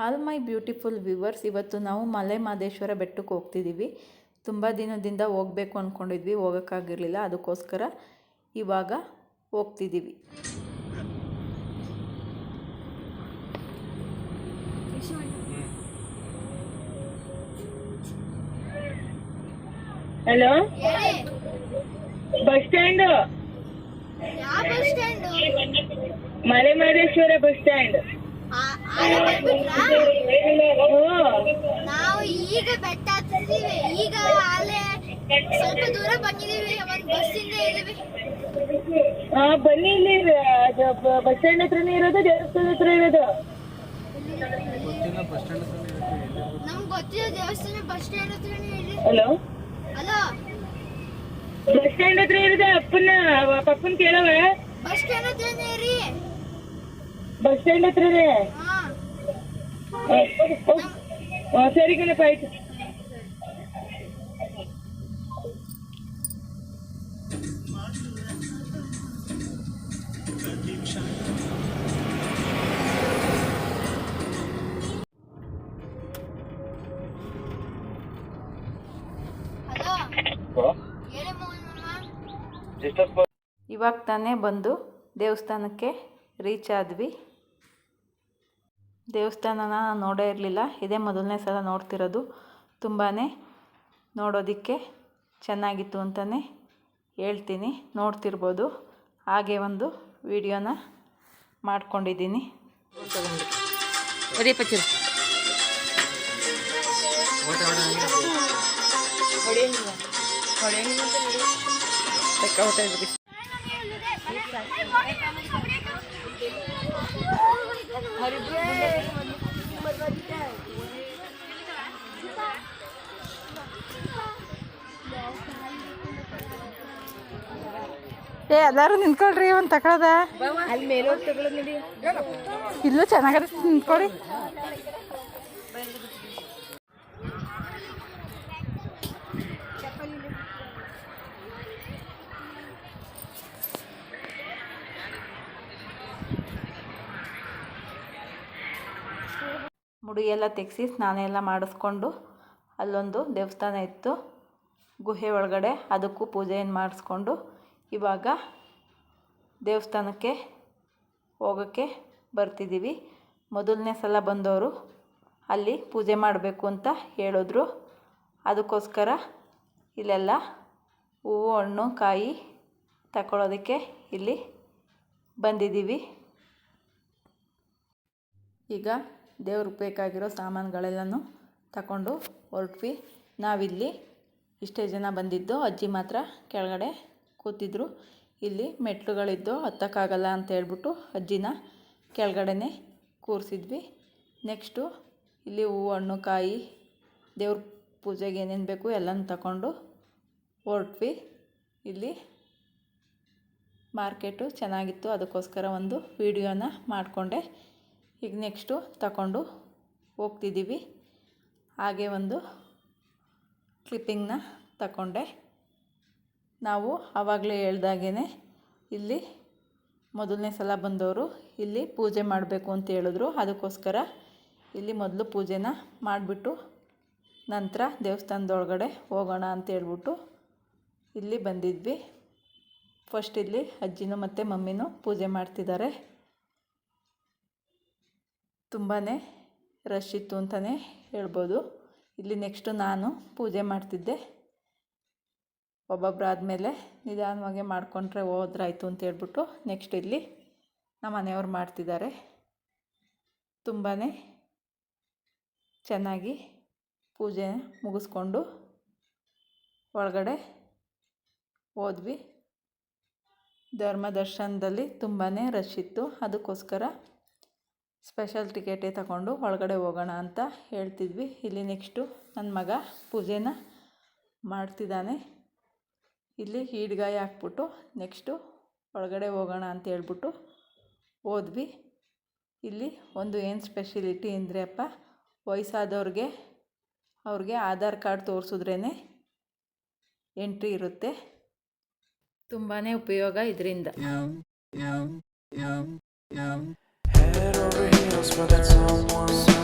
All my beautiful viewers, ಇವತ್ತು ನಾವು ಮಲೆ ಮಹದೇಶ್ವರ ಬೆಟ್ಟಕ್ಕೆ ಹೋಗ್ತಿದ್ದೀವಿ. ತುಂಬ ದಿನದಿಂದ ಹೋಗಬೇಕು ಅಂದ್ಕೊಂಡಿದ್ವಿ, ಹೋಗೋಕ್ಕಾಗಿರಲಿಲ್ಲ. ಅದಕ್ಕೋಸ್ಕರ ಇವಾಗ ಹೋಗ್ತಿದ್ದೀವಿ. Hello, bus stand, Male Mahadeshwara bus stand. ನಾವು ಈಗ ಬೆಟ್ಟ ಹತ್ತಿದೀವಿ. ಈಗ ಅಲ್ಲೇ ಸ್ವಲ್ಪ ದೂರ ಬಂದಿದೀವಿ. ಒಂದು ಬಸ್ಸಿಂದ ಇದೀವಿ. ಬನ್ನಿ, ಇಲ್ಲಿ ಬಸ್ ಸ್ಟ್ಯಾಂಡ್ ಹತ್ರನೇ ಇರೋದು, ದೇವಸ್ಥಾನ ಹತ್ರ ಇರೋದು. ನಮ್ಗೆ ಗೊತ್ತಿರೋ ದೇವಸ್ಥಾನ ಬಸ್ ಸ್ಟ್ಯಾಂಡ್ ಹತ್ರನೇ ಇದೆ. ಹಲೋ, ಹಲೋ, ಬಸ್ ಸ್ಟ್ಯಾಂಡ್ ಹತ್ರ ಇರೋದು. ಪಪ್ಪನ ಕೇಳವ. ಬಸ್ ಸ್ಟ್ಯಾಂಡ್ ಹತ್ರನೇ ಇರಿ. ಬಸ್ ಸ್ಟ್ಯಾಂಡ್ ಹತ್ರನೇ. ಸರಿ ಕಣಪ್ಪ, ಆಯ್ತು. ಹಲೋ, ಹೇಳಿ ಮೋಹನ್ ಮಾಮ. ಇವಾಗ ತಾನೇ ಬಂದು ದೇವಸ್ಥಾನಕ್ಕೆ ರೀಚ್ ಆದ್ವಿ. ದೇವಸ್ಥಾನನ ನೋಡೇ ಇರಲಿಲ್ಲ, ಇದೇ ಮೊದಲನೇ ಸಲ ನೋಡ್ತಿರೋದು. ತುಂಬಾ ನೋಡೋದಕ್ಕೆ ಚೆನ್ನಾಗಿತ್ತು ಅಂತಲೇ ಹೇಳ್ತೀನಿ. ನೋಡ್ತಿರ್ಬೋದು. ಹಾಗೆ ಒಂದು ವಿಡಿಯೋನ ಮಾಡ್ಕೊಂಡಿದ್ದೀನಿ. ಎಲ್ಲರೂ ನಿಂತ್ಕೊಳ್ರಿ, ಒಂದು ತಗೊಳದ ಅಲ್ಲಿ ಮೇಲೆ ಹೋಗಿ ತಗೊಳ್ಳೋದು ನೋಡಿ. ಇಲ್ಲೂ ಚೆನ್ನಾಗಿ ನಿಂತ್ಕೊಳ್ಳಿ. ಮುಡಿ ಎಲ್ಲ ತೆಗೆಸಿ ಸ್ನಾನ ಎಲ್ಲ ಮಾಡಿಸ್ಕೊಂಡು ಅಲ್ಲೊಂದು ದೇವಸ್ಥಾನ ಇತ್ತು ಗುಹೆ ಒಳಗಡೆ, ಅದಕ್ಕೂ ಪೂಜೆಯನ್ನು ಮಾಡಿಸ್ಕೊಂಡು ಇವಾಗ ದೇವಸ್ಥಾನಕ್ಕೆ ಹೋಗೋಕ್ಕೆ ಬರ್ತಿದ್ದೀವಿ. ಮೊದಲನೇ ಸಲ ಬಂದವರು ಅಲ್ಲಿ ಪೂಜೆ ಮಾಡಬೇಕು ಅಂತ ಹೇಳಿದ್ರು. ಅದಕ್ಕೋಸ್ಕರ ಇಲ್ಲೆಲ್ಲ ಹೂವು, ಹಣ್ಣು, ಕಾಯಿ ತಗೊಳ್ಳೋದಕ್ಕೆ ಇಲ್ಲಿ ಬಂದಿದ್ದೀವಿ. ಈಗ ದೇವ್ರಿಗೆ ಬೇಕಾಗಿರೋ ಸಾಮಾನುಗಳೆಲ್ಲನೂ ತಗೊಂಡು ಹೊರಟ್ವಿ. ನಾವಿಲ್ಲಿ ಇಷ್ಟೇ ಜನ ಬಂದಿದ್ದು. ಅಜ್ಜಿ ಮಾತ್ರ ಕೆಳಗಡೆ ಕೂತಿದ್ರು. ಇಲ್ಲಿ ಮೆಟ್ಲುಗಳಿದ್ದು ಹತ್ತಕ್ಕಾಗಲ್ಲ ಅಂತ ಹೇಳ್ಬಿಟ್ಟು ಅಜ್ಜಿನ ಕೆಳಗಡೆನೇ ಕೂರಿಸಿದ್ವಿ. ನೆಕ್ಸ್ಟು ಇಲ್ಲಿ ಹೂವು, ಹಣ್ಣು, ಕಾಯಿ, ದೇವ್ರ ಪೂಜೆಗೆ ಏನೇನು ಬೇಕು ಎಲ್ಲನೂ ತಗೊಂಡು ಹೊರಟ್ವಿ. ಇಲ್ಲಿ ಮಾರ್ಕೆಟು ಚೆನ್ನಾಗಿತ್ತು, ಅದಕ್ಕೋಸ್ಕರ ಒಂದು ವಿಡಿಯೋನ ಮಾಡಿಕೊಂಡೆ. ಈಗ ನೆಕ್ಸ್ಟು ತಗೊಂಡು ಹೋಗ್ತಿದ್ದೀವಿ. ಹಾಗೆ ಒಂದು ಕ್ಲಿಪ್ಪಿಂಗ್ನ ತಗೊಂಡೆ. ನಾವು ಆವಾಗಲೇ ಹೇಳ್ದಾಗೇ ಇಲ್ಲಿ ಮೊದಲನೇ ಸಲ ಬಂದವರು ಇಲ್ಲಿ ಪೂಜೆ ಮಾಡಬೇಕು ಅಂತ ಹೇಳಿದ್ರು. ಅದಕ್ಕೋಸ್ಕರ ಇಲ್ಲಿ ಮೊದಲು ಪೂಜೆನ ಮಾಡಿಬಿಟ್ಟು ನಂತರ ದೇವಸ್ಥಾನದೊಳಗಡೆ ಹೋಗೋಣ ಅಂತ ಹೇಳ್ಬಿಟ್ಟು ಇಲ್ಲಿ ಬಂದಿದ್ವಿ. ಫಸ್ಟ್ ಇಲ್ಲಿ ಅಜ್ಜಿನೂ ಮತ್ತು ಮಮ್ಮಿನೂ ಪೂಜೆ ಮಾಡ್ತಿದ್ದಾರೆ. ತುಂಬಾ ರಶ್ ಇತ್ತು ಅಂತಲೇ ಹೇಳ್ಬೋದು. ಇಲ್ಲಿ ನೆಕ್ಸ್ಟು ನಾನು ಪೂಜೆ ಮಾಡ್ತಿದ್ದೆ. ಒಬ್ಬೊಬ್ಬರು ಆದಮೇಲೆ ನಿಧಾನವಾಗಿ ಮಾಡಿಕೊಂಡ್ರೆ ಹೋದ್ರಾಯ್ತು ಅಂತ ಹೇಳ್ಬಿಟ್ಟು ನೆಕ್ಸ್ಟ್ ಇಲ್ಲಿ ನಮ್ಮ ಮನೆಯವ್ರು ಮಾಡ್ತಿದ್ದಾರೆ. ತುಂಬಾ ಚೆನ್ನಾಗಿ ಪೂಜೆ ಮುಗಿಸ್ಕೊಂಡು ಒಳಗಡೆ ಹೋದ್ವಿ. ಧರ್ಮ ದರ್ಶನದಲ್ಲಿ ತುಂಬಾ ರಶ್ ಇತ್ತು. ಅದಕ್ಕೋಸ್ಕರ ಸ್ಪೆಷಲ್ ಟಿಕೆಟೇ ತಗೊಂಡು ಒಳಗಡೆ ಹೋಗೋಣ ಅಂತ ಹೇಳ್ತಿದ್ವಿ. ಇಲ್ಲಿ ನೆಕ್ಸ್ಟು ನನ್ನ ಮಗ ಪೂಜೆನ ಮಾಡ್ತಿದ್ದಾನೆ. ಇಲ್ಲಿ ಈಡ್ಗಾಯಿ ಹಾಕ್ಬಿಟ್ಟು ನೆಕ್ಸ್ಟು ಒಳಗಡೆ ಹೋಗೋಣ ಅಂತ ಹೇಳ್ಬಿಟ್ಟು ಹೋದ್ವಿ. ಇಲ್ಲಿ ಒಂದು ಏನು ಸ್ಪೆಷಲಿಟಿ ಅಂದರೆ ವಯಸ್ಸಾದವ್ರಿಗೆ ಅವ್ರಿಗೆ ಆಧಾರ್ ಕಾರ್ಡ್ ತೋರಿಸಿದ್ರೇ ಎಂಟ್ರಿ ಇರುತ್ತೆ. ತುಂಬಾ ಉಪಯೋಗ ಇದರಿಂದ. Head over heels for that someone.